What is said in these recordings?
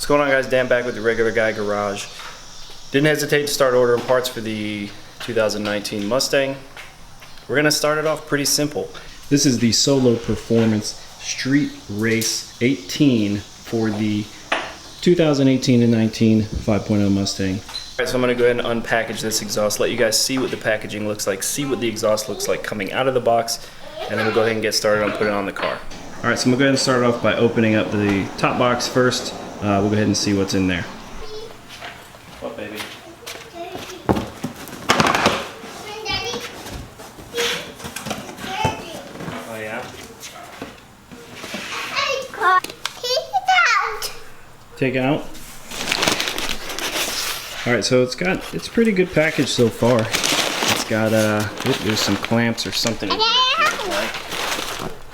What's going on, guys? Dan back with the Regular Guy Garage. Didn't hesitate to start ordering parts for the 2019 Mustang. We're gonna start it off pretty simple. This is the Solo Performance Street Race 18 for the 2018 and 19 5.0 Mustang. Alright, so I'm gonna go ahead and unpackage this exhaust, let you guys see what the packaging looks like, see what the exhaust looks like coming out of the box, and then we'll go ahead and get started on putting it on the car. Alright, so I'm gonna go ahead and start off by opening up the top box first. We'll go ahead and see what's in there. What, baby? Oh, yeah? Take it out? Alright, so it's pretty good package so far. It's got, there's some clamps or something.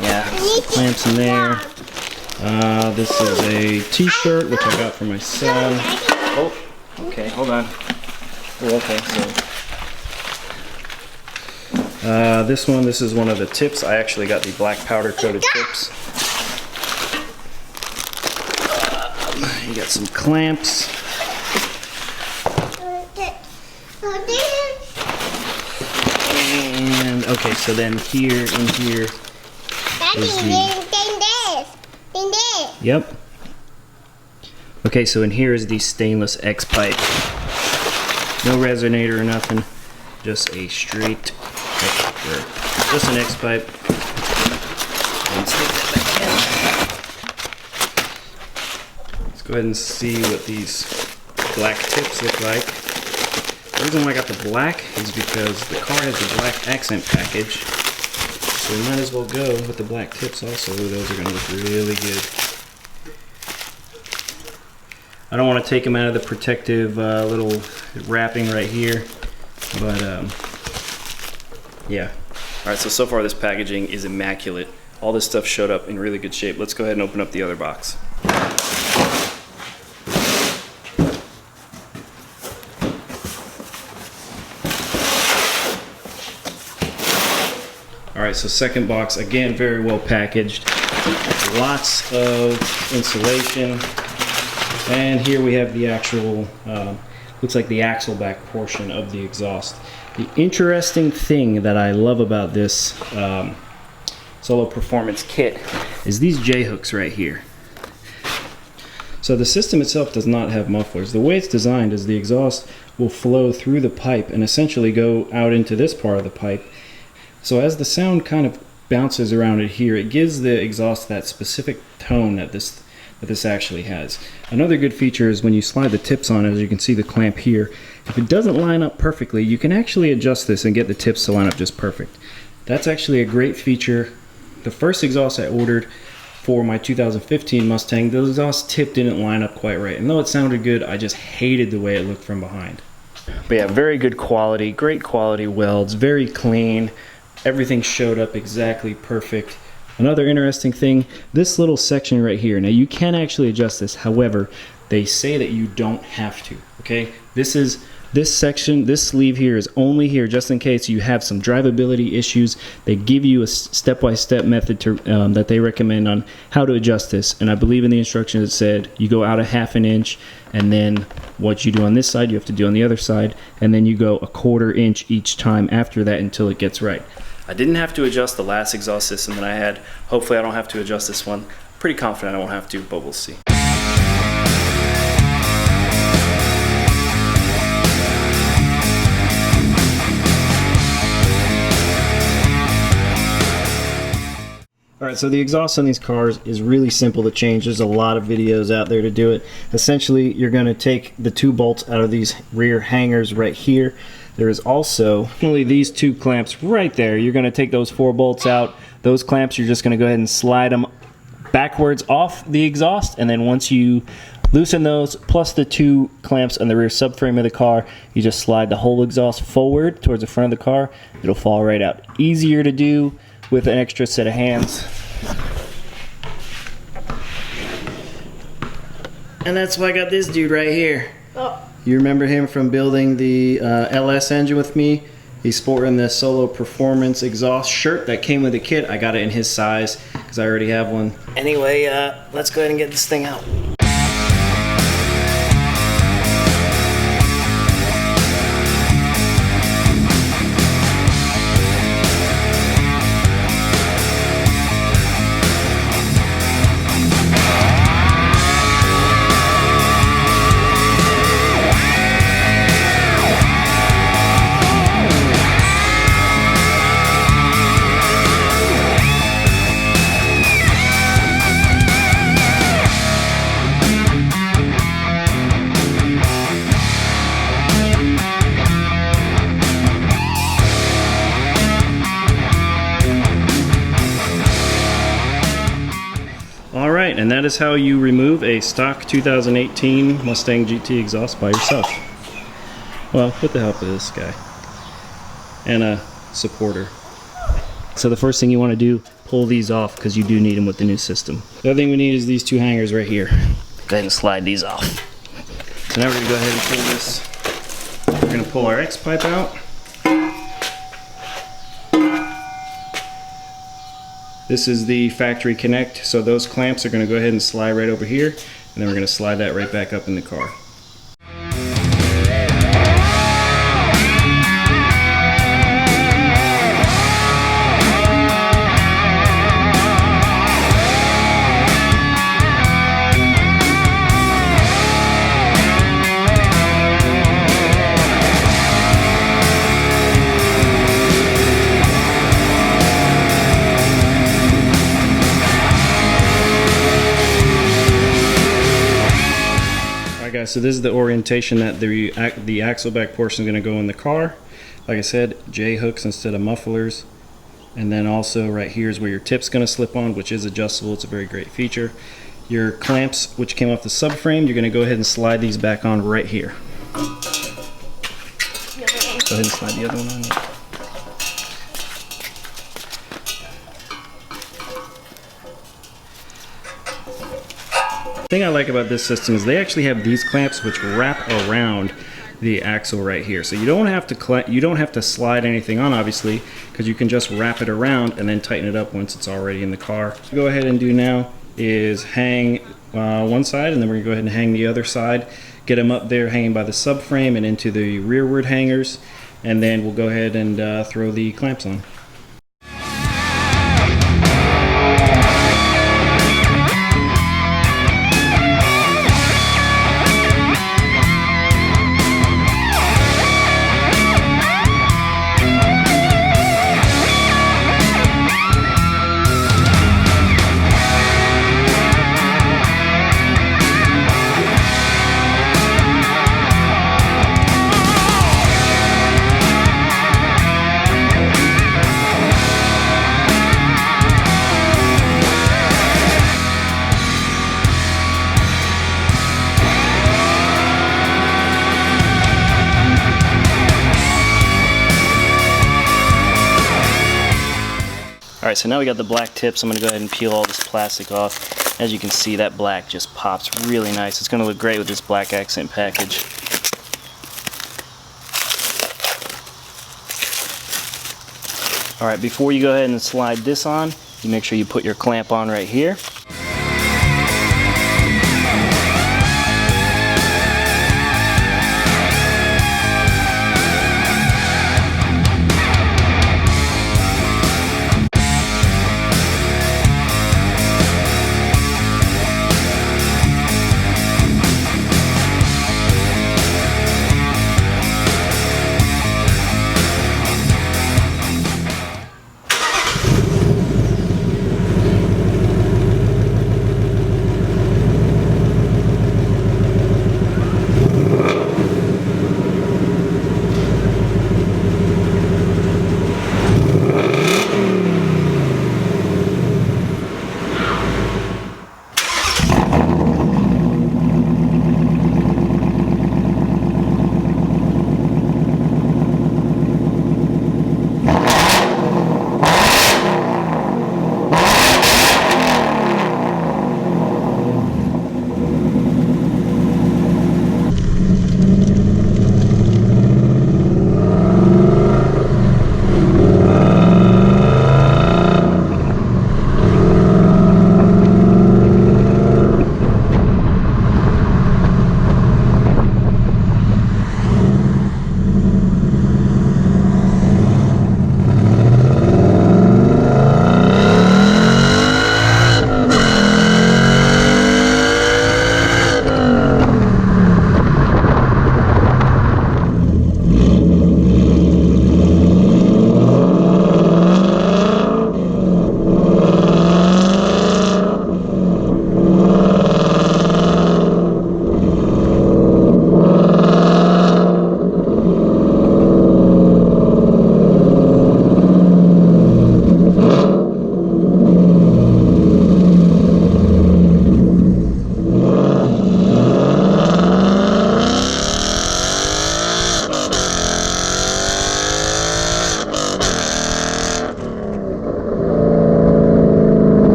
Yeah, some clamps in there. This is a t-shirt, which I got for my son. Oh, okay, hold on. Oh, okay, so. This is one of the tips. I actually got the black powder coated tips. You got some clamps. And, okay, so then in here is the... Yep. Okay, so in here is the stainless X pipe. No resonator or nothing. Just a straight, just an X pipe. And stick that back in. Let's go ahead and see what these black tips look like. The reason why I got the black is because the car has the black accent package. So we might as well go with the black tips also. Those are going to look really good. I don't want to take them out of the protective little wrapping right here, but yeah. Alright, so far this packaging is immaculate. All this stuff showed up in really good shape. Let's go ahead and open up the other box. Alright, so second box, again, very well packaged. Lots of insulation. And here we have the actual, looks like the axle back portion of the exhaust. The interesting thing that I love about this Solo Performance kit is these J-hooks right here. So the system itself does not have mufflers. The way it's designed is the exhaust will flow through the pipe and essentially go out into this part of the pipe. So as the sound kind of bounces around it here, it gives the exhaust that specific tone that this actually has. Another good feature is when you slide the tips on it, as you can see the clamp here, if it doesn't line up perfectly, you can actually adjust this and get the tips to line up just perfect. That's actually a great feature. The first exhaust I ordered for my 2015 Mustang, the exhaust tip didn't line up quite right. And though it sounded good, I just hated the way it looked from behind. But yeah, very good quality, great quality welds, very clean. Everything showed up exactly perfect. Another interesting thing, this little section right here, now you can actually adjust this, however, they say that you don't have to, okay? This section, this sleeve here is only here just in case you have some drivability issues. They give you a step-by-step method to, that they recommend on how to adjust this, and I believe in the instructions it said you go out a ½ an inch, and then what you do on this side, you have to do on the other side, and then you go a ¼ inch each time after that until it gets right. I didn't have to adjust the last exhaust system that I had. Hopefully I don't have to adjust this one. Pretty confident I won't have to, but we'll see. Alright, so the exhaust on these cars is really simple to change. There's a lot of videos out there to do it. Essentially, you're going to take the 2 bolts out of these rear hangers right here. There is also only these 2 clamps right there. You're going to take those 4 bolts out. Those clamps, you're just going to go ahead and slide them backwards off the exhaust, and then once you loosen those, plus the 2 clamps on the rear subframe of the car, you just slide the whole exhaust forward towards the front of the car. It'll fall right out. Easier to do with an extra set of hands. And that's why I got this dude right here. Oh. You remember him from building the LS engine with me? He's sporting the Solo Performance exhaust shirt that came with the kit. I got it in his size because I already have one. Anyway, let's go ahead and get this thing out. is how you remove a stock 2018 Mustang GT exhaust by yourself. Well, with the help of this guy and a supporter. So the first thing you want to do, pull these off because you do need them with the new system. The other thing we need is these two hangers right here. Go ahead and slide these off. So now we're going to go ahead and pull this. We're going to pull our X pipe out. This is the factory connect, so those clamps are going to go ahead and slide right over here, and then we're going to slide that right back up in the car. Alright guys, so this is the orientation that the axle back portion is going to go in the car. Like I said, J-hooks instead of mufflers. And then also right here is where your tip's going to slip on, which is adjustable. It's a very great feature. Your clamps, which came off the subframe, you're going to go ahead and slide these back on right here. Go ahead and slide the other one on. The thing I like about this system is they actually have these clamps which wrap around the axle right here, so you don't have to slide anything on, obviously, because you can just wrap it around and then tighten it up once it's already in the car. What we'll go ahead and do now is hang one side, and then we're gonna go ahead and hang the other side, get them up there hanging by the subframe and into the rearward hangers, and then we'll go ahead and throw the clamps on. Alright, so now we got the black tips. I'm going to go ahead and peel all this plastic off. As you can see, that black just pops really nice. It's going to look great with this black accent package. Alright, before you go ahead and slide this on, you make sure you put your clamp on right here.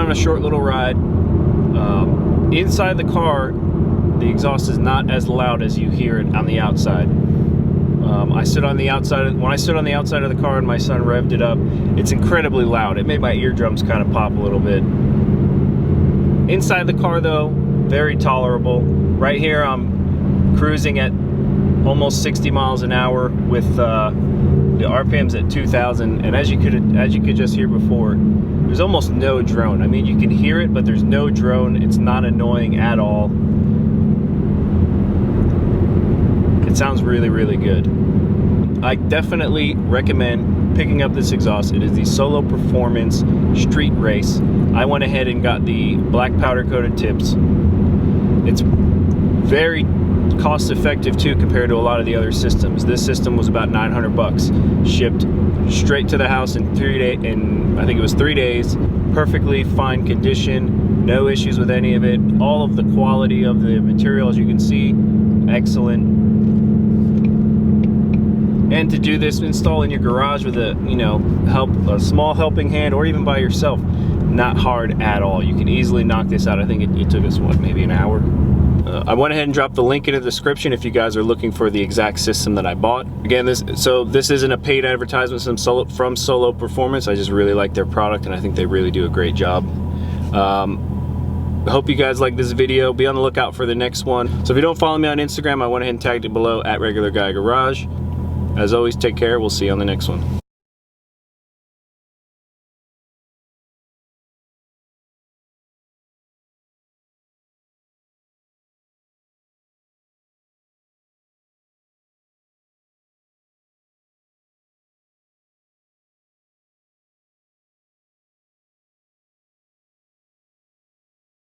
on a short little ride. Inside the car, the exhaust is not as loud as you hear it on the outside. I stood on the outside. When I stood on the outside of the car and my son revved it up, it's incredibly loud. It made my eardrums kind of pop a little bit. Inside the car, though, very tolerable. Right here, I'm cruising at almost 60 miles an hour with the RPMs at 2,000, and as you could just hear before, there's almost no drone. I mean, you can hear it, but there's no drone. It's not annoying at all. It sounds really, really good. I definitely recommend picking up this exhaust. It is the Solo Performance Street Race. I went ahead and got the black powder coated tips. It's very cost effective too compared to a lot of the other systems. This system was about 900 bucks, shipped straight to the house in 3 days. I think it was 3 days. Perfectly fine condition, no issues with any of it. All of the quality of the material, as you can see, excellent. And to do this, install in your garage with a a small helping hand, or even by yourself, not hard at all. You can easily knock this out. I think it took us, what, maybe an hour? I went ahead and dropped the link in the description if you guys are looking for the exact system that I bought. Again, this isn't a paid advertisement from Solo Performance. I just really like their product, and I think they really do a great job. I hope you guys like this video. Be on the lookout for the next one. So if you don't follow me on Instagram, I went ahead and tagged it below at Regular Guy Garage. As always, take care. We'll see you on the next one.